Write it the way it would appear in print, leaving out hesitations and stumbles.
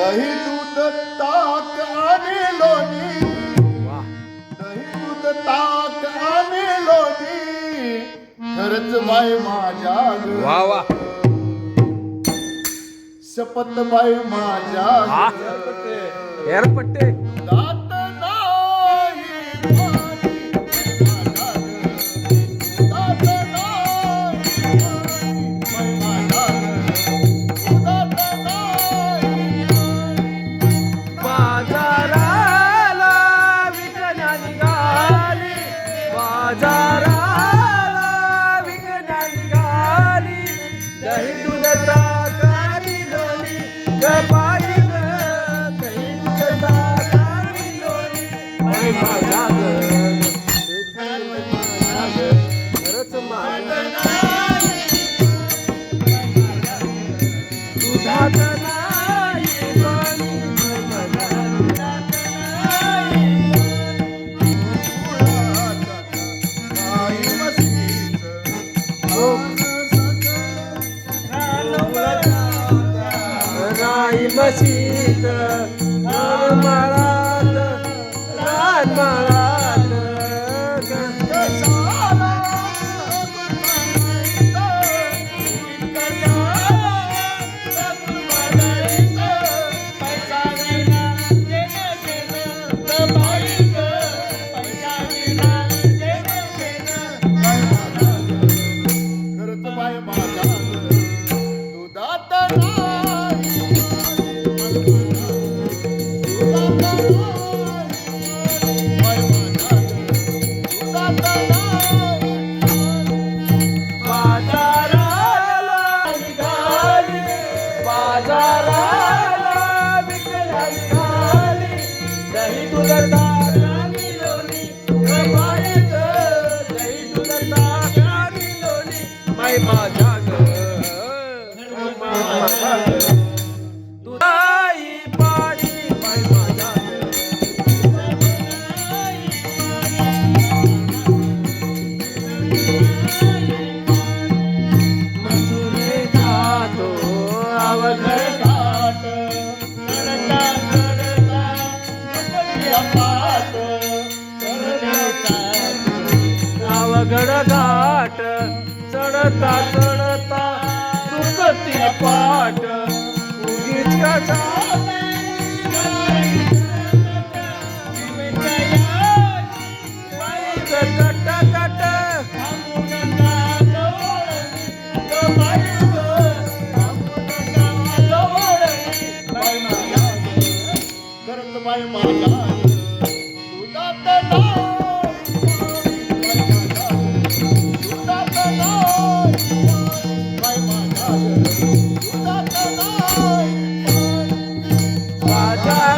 दही दूध ताक आणि लोणी, दही दूध ताक आणि लोणी, खरंच बाई माझ्या ग. वा वा शपथ बाई माझ्या हा ग. एरपट्टे दात नाही पाणी माझ्या ग. दात नाही पाणी माझ्या ग. दात नाही बाजाराला विकण्या निघाली, बाजाराला विकण्या निघाली, दही दूध ताक आणि लोणी ग बाई ग, दही दूध ताक आणि लोणी बाई माझ्या ग, खरंच माझ्या दुधात नाही पाणी राई मशीत माळात रान माळात खरंच बाय माझ्या दुधात नाही, दुधात नाही, बाय माझ्या दुधात नाही. बाजाराला निघाली, बाजाराला विकल्या निघाली, दही दूध ताक आणि लोणी ग बाई ग, दही दूध ताक आणि लोणी बाई माझ्या ग, माझ्या ग, दुधाई पाणी बाई माझ्या मजुरे खातो अवघड घाट चढता चढता कपड्या पाट चढता अवघड घाट चढता चढता दुखती पाट उगीच कसा कट कट खरंच बाई माझ्या दुधात नाही, दुधात नाही, बाई माझ्या दुधात नाही. बाजार